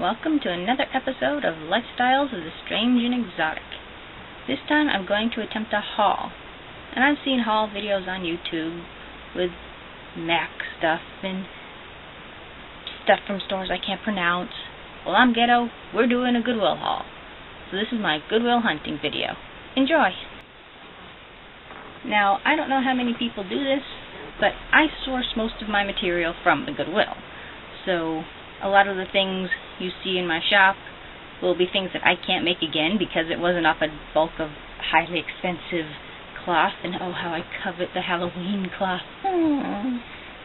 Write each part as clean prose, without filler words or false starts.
welcome to another episode of Lifestyles of the Strange and Exotic. This time I'm going to attempt a haul. And I've seen haul videos on YouTube with Mac stuff and stuff from stores I can't pronounce. Well, I'm Ghetto, we're doing a Goodwill haul. So this is my Goodwill hunting video. Enjoy! Now, I don't know how many people do this, but I source most of my material from the Goodwill. So a lot of the things you see in my shop will be things that I can't make again because it wasn't off a bulk of highly expensive cloth, and oh, how I covet the Halloween cloth.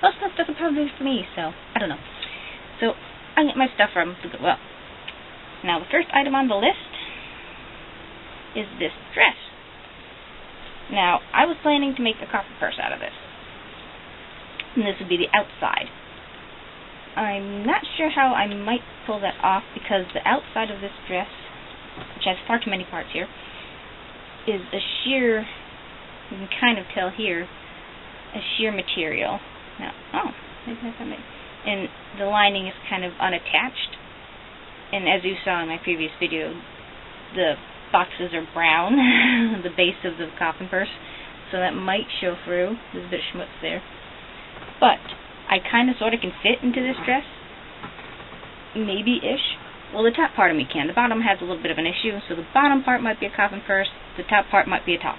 Most stuff doesn't probably do for me, so I don't know. So I get my stuff from the Goodwill. Now, the first item on the list is this dress. Now, I was planning to make a coffin purse out of this, and this would be the outside. I'm not sure how I might pull that off because the outside of this dress, which has far too many parts here, is a sheer, you can kind of tell here, a sheer material. Now, oh, maybe that's not me. And the lining is kind of unattached, and as you saw in my previous video, the boxes are brown, the base of the coffin purse, so that might show through. There's a bit of schmutz there. But I kind of sort of can fit into this dress, maybe-ish. Well, the top part of me can. The bottom has a little bit of an issue, so the bottom part might be a coffin purse, the top part might be a top.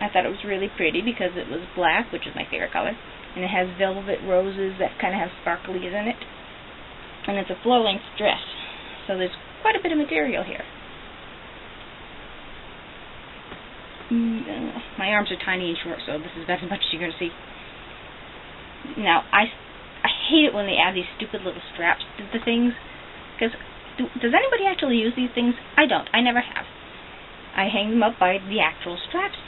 I thought it was really pretty because it was black, which is my favorite color, and it has velvet roses that kind of have sparklies in it, and it's a floor-length dress, so there's quite a bit of material here. My arms are tiny and short, so this is about as much as you're going to see. Now, I hate it when they add these stupid little straps to the things, because does anybody actually use these things? I don't. I never have. I hang them up by the actual straps.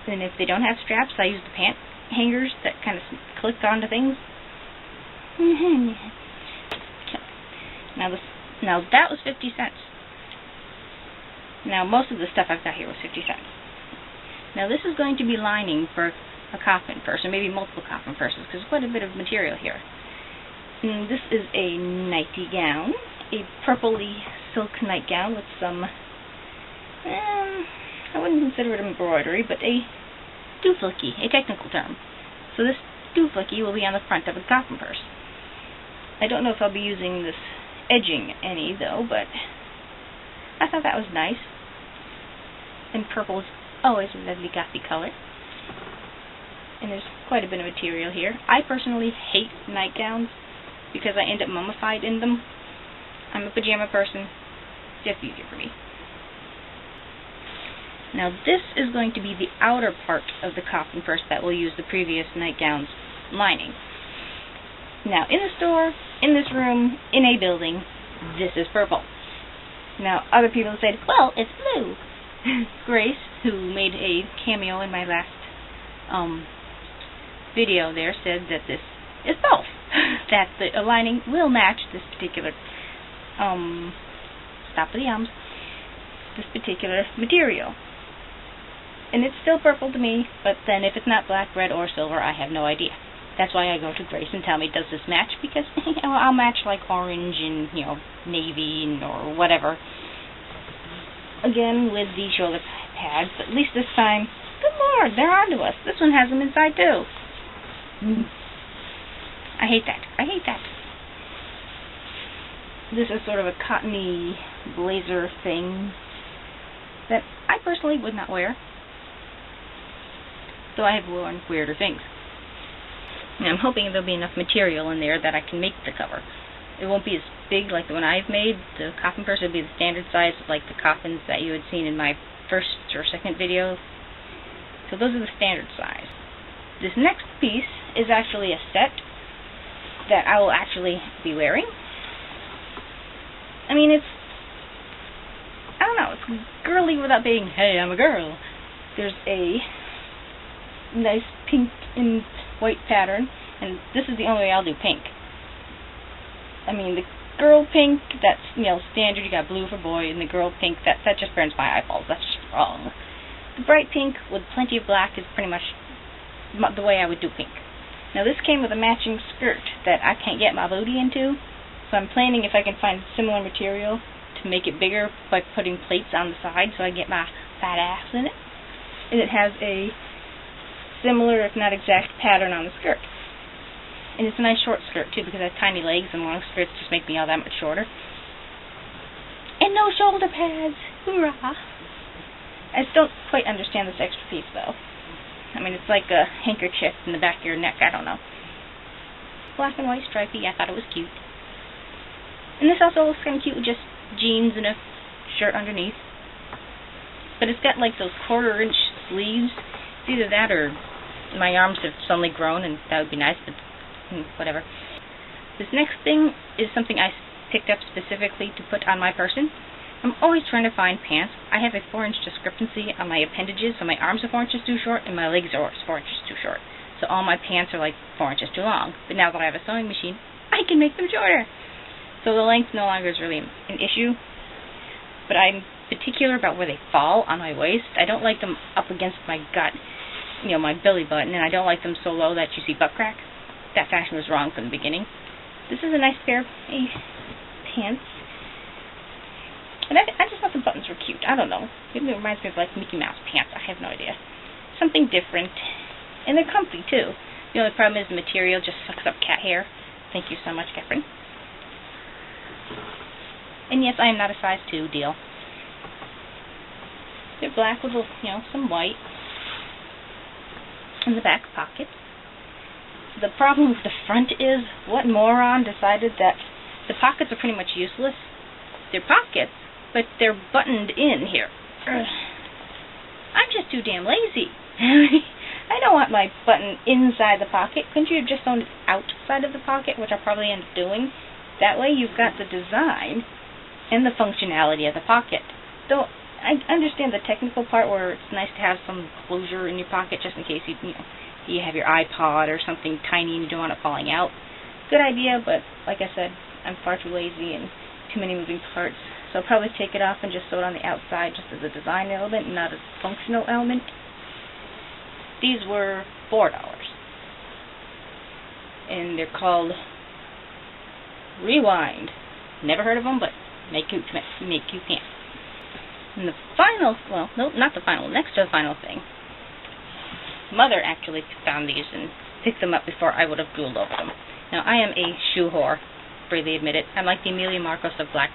And if they don't have straps, I use the pant hangers that kind of click onto things. Now that was 50 cents. Now, most of the stuff I've got here was 50 cents. Now, this is going to be lining for a coffin purse, or maybe multiple coffin purses, because there's quite a bit of material here. And this is a nightgown, a purpley silk nightgown with some, I wouldn't consider it embroidery, but a doohickey, a technical term. So this doohickey will be on the front of a coffin purse. I don't know if I'll be using this edging any, though, but I thought that was nice. And purple is always a lovely gothy color. And there's quite a bit of material here. I personally hate nightgowns because I end up mummified in them. I'm a pajama person. It's just easier for me. Now this is going to be the outer part of the coffin purse that will use the previous nightgown's lining. Now in the store, in this room, in a building, this is purple. Now other people said, well, it's blue. Grace, who made a cameo in my last video there, said that this is both. That the lining will match this particular this particular material. And it's still purple to me, but then if it's not black, red, or silver, I have no idea. That's why I go to Grace and tell me, does this match? Because I'll match like orange and, navy or whatever. Again, with the shoulder pads, but at least this time, good Lord, they're onto us. This one has them inside too. I hate that. This is sort of a cottony blazer thing that I personally would not wear, though I have worn weirder things. And I'm hoping there'll be enough material in there that I can make the cover. It won't be as big like the one I've made. The coffin purse would be the standard size, like the coffins that you had seen in my first or second video. So those are the standard size. This next piece is actually a set that I will actually be wearing. I mean, it's girly without being, hey, I'm a girl. There's a nice pink and white pattern, and this is the only way I'll do pink. I mean, the girl pink, that's, standard, you got blue for boy, and the girl pink, that just burns my eyeballs. That's just wrong. The bright pink with plenty of black is pretty much the way I would do pink. Now, this came with a matching skirt that I can't get my booty into, So I'm planning if I can find similar material to make it bigger by putting plates on the side so I get my fat ass in it. And it has a similar, if not exact, pattern on the skirt. And it's a nice short skirt too, because I have tiny legs and long skirts just make me all that much shorter. And no shoulder pads! Hoorah! I still don't quite understand this extra piece though. I mean, it's like a handkerchief in the back of your neck, I don't know. Black and white stripey, I thought it was cute. And this also looks kind of cute with just jeans and a shirt underneath. But it's got like those 1/4-inch sleeves. It's either that or my arms have suddenly grown, and that would be nice, but whatever. This next thing is something I picked up specifically to put on my person. I'm always trying to find pants. I have a 4-inch discrepancy on my appendages, so my arms are 4 inches too short, and my legs are 4 inches too short. So all my pants are like 4 inches too long. But now that I have a sewing machine, I can make them shorter. So the length no longer is really an issue. But I'm particular about where they fall on my waist. I don't like them up against my gut, my belly button, and I don't like them so low that you see butt crack. That fashion was wrong from the beginning. This is a nice pair of pants. And I just thought the buttons were cute. I don't know. Maybe it reminds me of like Mickey Mouse pants. I have no idea. Something different. And they're comfy too. The only problem is the material just sucks up cat hair. Thank you so much, Catherine. And yes, I am not a size 2 deal. They're black with, some white in the back pocket. The problem with the front is, what moron decided that the pockets are pretty much useless? They're pockets, but they're buttoned in here. I'm just too damn lazy. I don't want my button inside the pocket. Couldn't you have just sewn it outside of the pocket, which I'll probably end up doing? That way you've got the design and the functionality of the pocket. Though I understand the technical part where it's nice to have some closure in your pocket just in case you have your iPod or something tiny and you don't want it falling out. Good idea, but like I said, I'm far too lazy and too many moving parts. So I'll probably take it off and just sew it on the outside just as a design element, not a functional element. These were $4. And they're called Rewind. Never heard of them, but make you pants. And the final, well, no, not the final, next to the final thing. Mother actually found these and picked them up before I would have drooled over them. Now, I am a shoe whore, freely admit it. I'm like the Amelia Marcos of black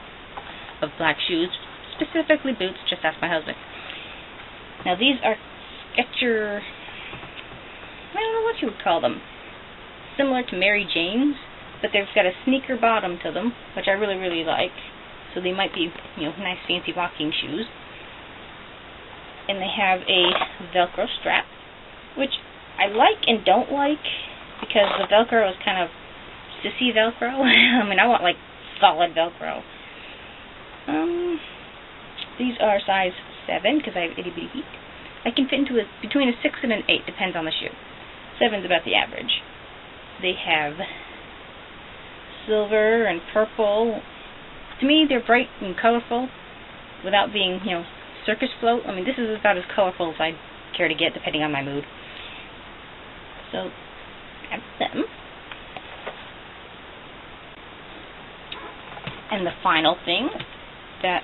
shoes, specifically boots, just ask my husband. Now, these are Skechers, I don't know what you would call them, similar to Mary Jane's, but they've got a sneaker bottom to them, which I really, really like. So they might be, nice fancy walking shoes. And they have a Velcro strap, which I like and don't like, because the Velcro is kind of sissy Velcro. I mean, I want, like, solid Velcro. These are size 7, because I have itty-bitty feet. I can fit into between a 6 and an 8, depends on the shoe. 7's about the average. They have silver and purple. To me, they're bright and colorful without being, circus float. I mean, this is about as colorful as I care to get, depending on my mood. So, that's them. And the final thing that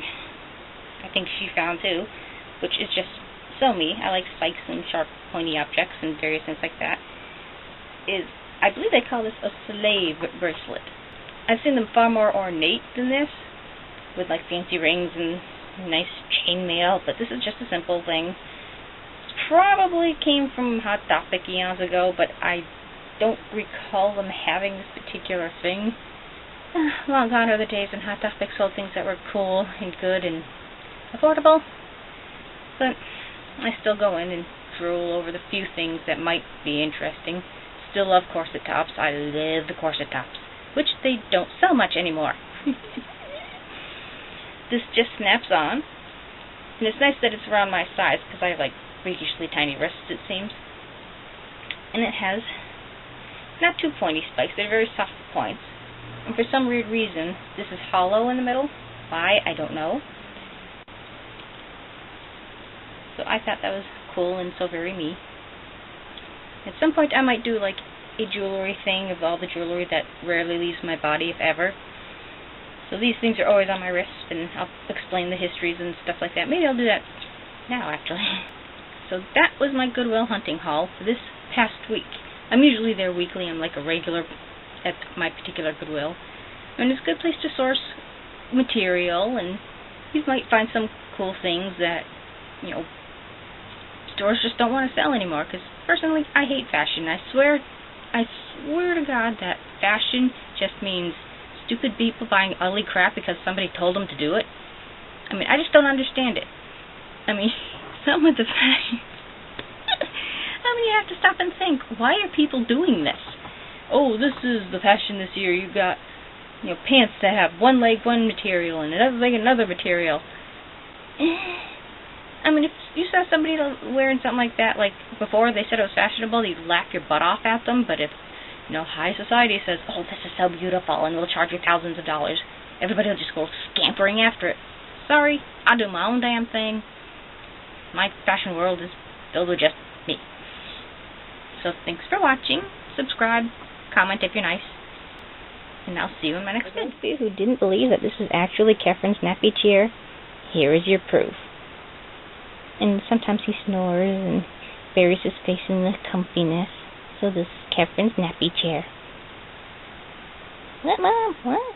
I think she found too, which is just so me, I like spikes and sharp, pointy objects and various things like that, is, I believe they call this a slave bracelet. I've seen them far more ornate than this, with like fancy rings and nice chainmail, but this is just a simple thing. It probably came from Hot Topic eons ago, but I don't recall them having this particular thing. Long gone are the days when Hot Topic sold things that were cool and good and affordable, but I still go in and drool over the few things that might be interesting. Still love corset tops. I love the corset tops, which they don't sell much anymore. This just snaps on, and it's nice that it's around my size, because I have like freakishly tiny wrists, it seems. And it has not too pointy spikes, they're very soft points. And for some weird reason, this is hollow in the middle. Why, I don't know. So I thought that was cool and so very me. At some point I might do like a jewelry thing of all the jewelry that rarely leaves my body, if ever. So these things are always on my wrist, and I'll explain the histories and stuff like that. Maybe I'll do that now, actually. So that was my Goodwill hunting haul for this past week. I'm usually there weekly. I'm like a regular at my particular Goodwill. And it's a good place to source material, and you might find some cool things that, you know, stores just don't want to sell anymore. Because personally, I hate fashion. I swear to God that fashion just means stupid people buying ugly crap because somebody told them to do it. I mean, I just don't understand it. I mean, some of the fashion. I mean, you have to stop and think, why are people doing this? Oh, this is the fashion this year. You've got, you know, pants that have one leg one material and another leg another material. I mean, if you saw somebody wearing something like that, like before they said it was fashionable, you'd laugh your butt off at them. But if, you know, high society says, oh, this is so beautiful and we'll charge you thousands of dollars, everybody will just go scampering after it. Sorry, I'll do my own damn thing. My fashion world is filled with just me. So thanks for watching. Subscribe, comment if you're nice, and I'll see you in my next video. For those of you who didn't believe that this was actually Catherine's nappy chair, here is your proof. And sometimes he snores and buries his face in the comfiness. So this is Catherine's nappy chair. What, Mom? What?